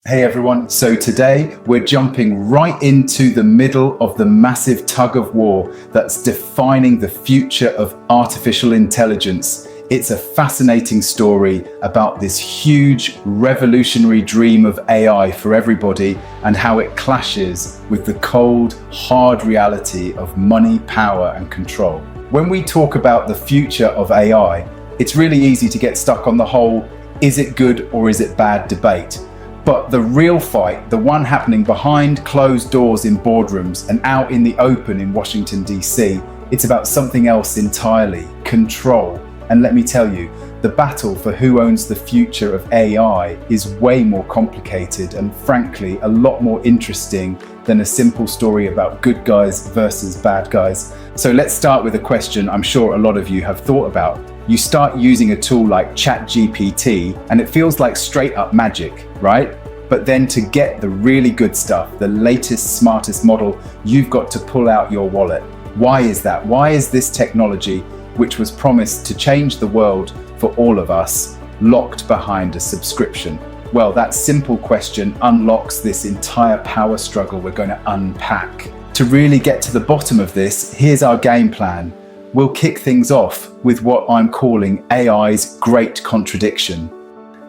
Hey everyone, so today we're jumping right into the middle of the massive tug-of-war that's defining the future of artificial intelligence. It's a fascinating story about this huge revolutionary dream of AI for everybody and how it clashes with the cold, hard reality of money, power and control. When we talk about the future of AI, it's really easy to get stuck on the whole, is it good or is it bad debate. But the real fight, the one happening behind closed doors in boardrooms and out in the open in Washington, D.C., it's about something else entirely, control. And let me tell you, the battle for who owns the future of AI is way more complicated and frankly, a lot more interesting than a simple story about good guys versus bad guys. So let's start with a question I'm sure a lot of you have thought about. You start using a tool like ChatGPT and it feels like straight up magic, right? But then to get the really good stuff, the latest, smartest model, you've got to pull out your wallet. Why is that? Why is this technology, which was promised to change the world for all of us, locked behind a subscription? Well, that simple question unlocks this entire power struggle we're going to unpack. To really get to the bottom of this, here's our game plan. We'll kick things off with what I'm calling AI's Great Contradiction.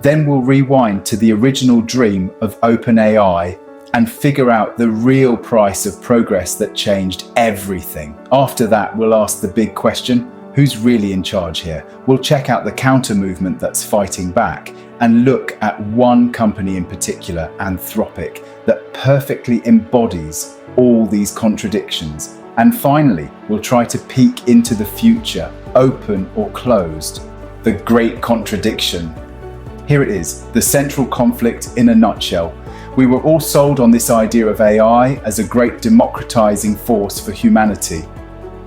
Then we'll rewind to the original dream of OpenAI and figure out the real price of progress that changed everything. After that, we'll ask the big question, who's really in charge here? We'll check out the counter movement that's fighting back and look at one company in particular, Anthropic, that perfectly embodies all these contradictions. And finally, we'll try to peek into the future, open or closed, the Great Contradiction. Here it is, the central conflict in a nutshell. We were all sold on this idea of AI as a great democratizing force for humanity.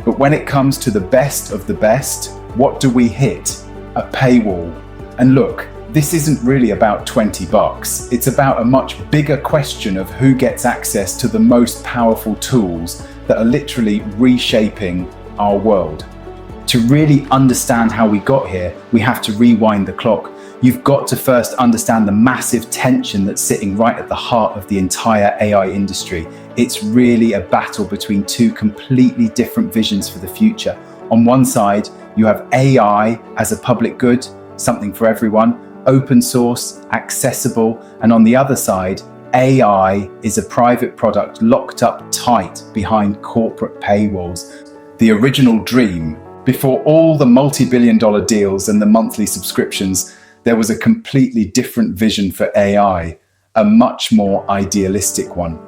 But when it comes to the best of the best, what do we hit? A paywall. And look, this isn't really about $20. It's about a much bigger question of who gets access to the most powerful tools that are literally reshaping our world. To really understand how we got here, we have to rewind the clock. You've got to first understand the massive tension that's sitting right at the heart of the entire AI industry. It's really a battle between two completely different visions for the future. On one side, you have AI as a public good, something for everyone, open source, accessible, and on the other side, AI is a private product locked up tight behind corporate paywalls. The original dream, before all the multi-billion-dollar deals and the monthly subscriptions, there was a completely different vision for AI, a much more idealistic one.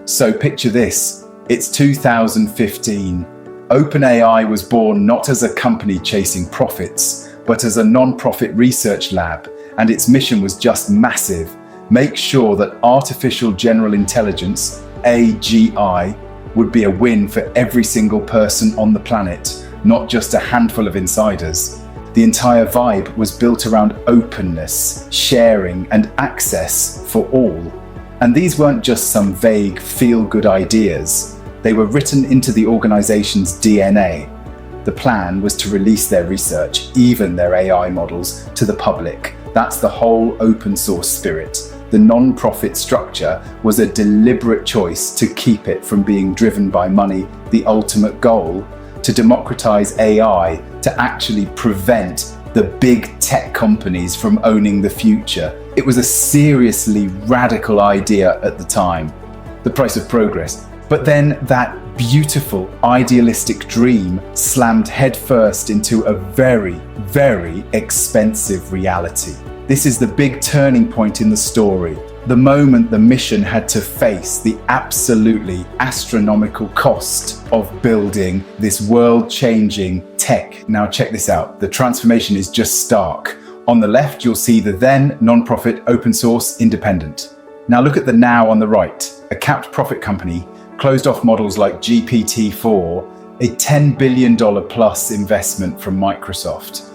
So picture this, it's 2015. OpenAI was born not as a company chasing profits, but as a non-profit research lab, and its mission was just massive. Make sure that artificial general intelligence, AGI, would be a win for every single person on the planet, not just a handful of insiders. The entire vibe was built around openness, sharing, and access for all. And these weren't just some vague, feel-good ideas. They were written into the organization's DNA. The plan was to release their research, even their AI models, to the public. That's the whole open source spirit. The non-profit structure was a deliberate choice to keep it from being driven by money, the ultimate goal, to democratize AI, to actually prevent the big tech companies from owning the future. It was a seriously radical idea at the time, the price of progress. But then that beautiful, idealistic dream slammed headfirst into a very, very expensive reality. This is the big turning point in the story, the moment the mission had to face the absolutely astronomical cost of building this world-changing tech. Now check this out, the transformation is just stark. On the left, you'll see the then non-profit, open source, independent. Now look at the now on the right, a capped profit company, closed off models like GPT-4, a $10 billion plus investment from Microsoft.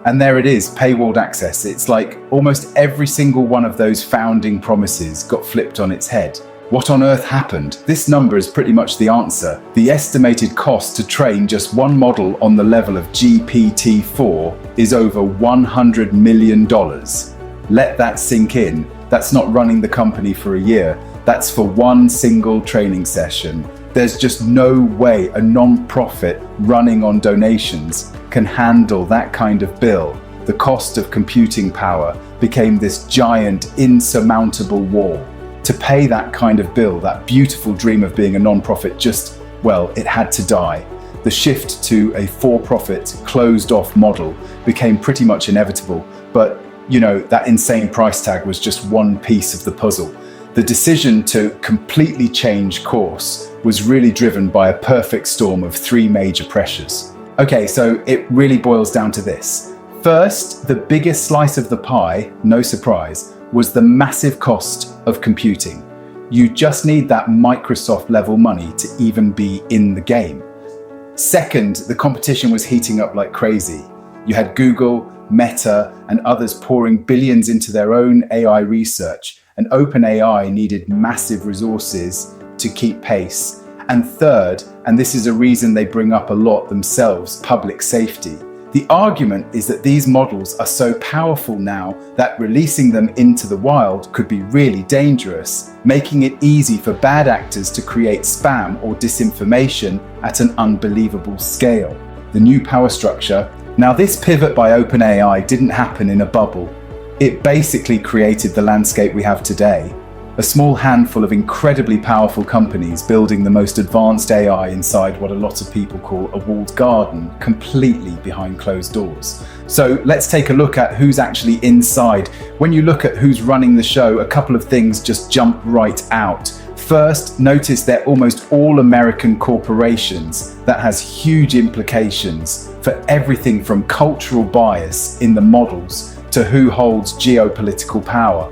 And there it is, paywalled access. It's like almost every single one of those founding promises got flipped on its head. What on earth happened? This number is pretty much the answer. The estimated cost to train just one model on the level of GPT-4 is over $100 million. Let that sink in. That's not running the company for a year. That's for one single training session. There's just no way a non-profit running on donations can handle that kind of bill. The cost of computing power became this giant, insurmountable wall. To pay that kind of bill, that beautiful dream of being a non-profit it had to die. The shift to a for-profit, closed-off model became pretty much inevitable, but that insane price tag was just one piece of the puzzle. The decision to completely change course was really driven by a perfect storm of three major pressures. Okay, so it really boils down to this. First, the biggest slice of the pie, no surprise, was the massive cost of computing. You just need that Microsoft level money to even be in the game. Second, the competition was heating up like crazy. You had Google, Meta, and others pouring billions into their own AI research, and OpenAI needed massive resources to keep pace. And third, and this is a reason they bring up a lot themselves, public safety. The argument is that these models are so powerful now that releasing them into the wild could be really dangerous, making it easy for bad actors to create spam or disinformation at an unbelievable scale. The new power structure. Now, this pivot by OpenAI didn't happen in a bubble. It basically created the landscape we have today. A small handful of incredibly powerful companies building the most advanced AI inside what a lot of people call a walled garden, completely behind closed doors. So let's take a look at who's actually inside. When you look at who's running the show, a couple of things just jump right out. First, notice they're almost all American corporations. That has huge implications for everything from cultural bias in the models to who holds geopolitical power.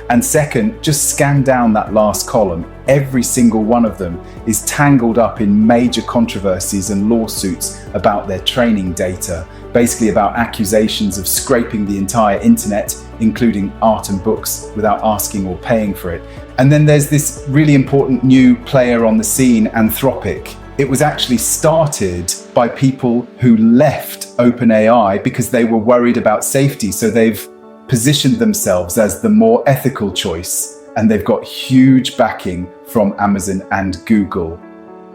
And second, just scan down that last column. Every single one of them is tangled up in major controversies and lawsuits about their training data, basically about accusations of scraping the entire internet, including art and books, without asking or paying for it. And then there's this really important new player on the scene, Anthropic. It was actually started by people who left OpenAI because they were worried about safety. So they've positioned themselves as the more ethical choice, and they've got huge backing from Amazon and Google.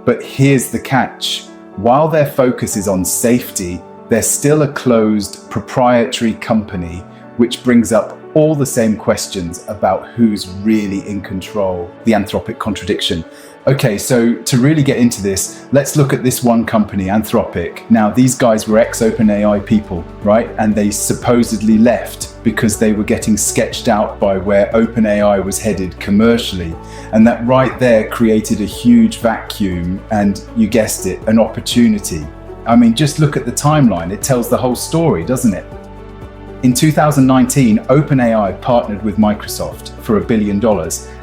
But here's the catch. While their focus is on safety, they're still a closed proprietary company, which brings up all the same questions about who's really in control, the Anthropic contradiction. Okay, so to really get into this, let's look at this one company, Anthropic. Now, these guys were ex-OpenAI people, right? And they supposedly left because they were getting sketched out by where OpenAI was headed commercially. And that right there created a huge vacuum and, you guessed it, an opportunity. I mean, just look at the timeline. It tells the whole story, doesn't it? In 2019, OpenAI partnered with Microsoft for $1 billion.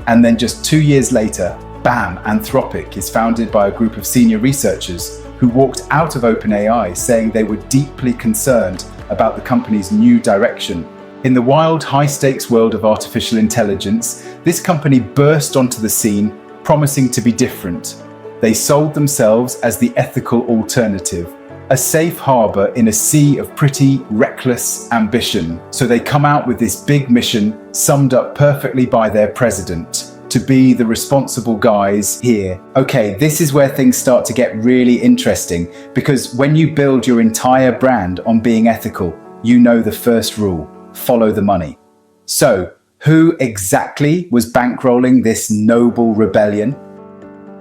And then just 2 years later, bam, Anthropic is founded by a group of senior researchers who walked out of OpenAI saying they were deeply concerned about the company's new direction. In the wild, high-stakes world of artificial intelligence, this company burst onto the scene, promising to be different. They sold themselves as the ethical alternative, a safe harbor in a sea of pretty reckless ambition. So they come out with this big mission, summed up perfectly by their president, to be the responsible guys here. Okay, this is where things start to get really interesting, because when you build your entire brand on being ethical, you know the first rule: follow the money. So, who exactly was bankrolling this noble rebellion?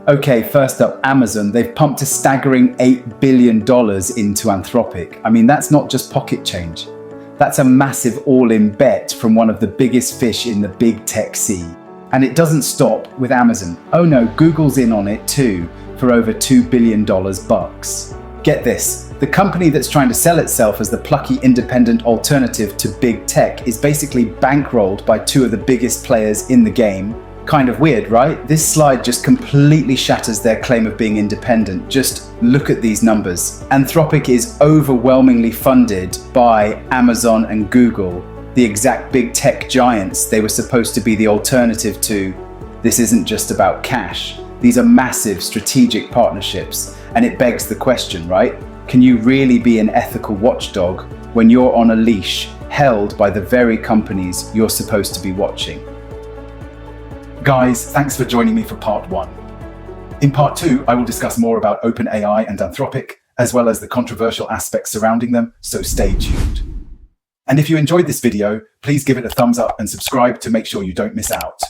Okay, first up, Amazon. They've pumped a staggering $8 billion into Anthropic. I mean, that's not just pocket change. That's a massive all-in bet from one of the biggest fish in the big tech sea. And it doesn't stop with Amazon. Oh no, Google's in on it too, for over $2 billion bucks. Get this, the company that's trying to sell itself as the plucky independent alternative to big tech is basically bankrolled by two of the biggest players in the game. Kind of weird, right? This slide just completely shatters their claim of being independent. Just look at these numbers. Anthropic is overwhelmingly funded by Amazon and Google, the exact big tech giants they were supposed to be the alternative to. This isn't just about cash. These are massive strategic partnerships, and it begs the question, right? Can you really be an ethical watchdog when you're on a leash, held by the very companies you're supposed to be watching? Guys, thanks for joining me for part 1. In part 2, I will discuss more about OpenAI and Anthropic, as well as the controversial aspects surrounding them, so stay tuned. And if you enjoyed this video, please give it a thumbs up and subscribe to make sure you don't miss out.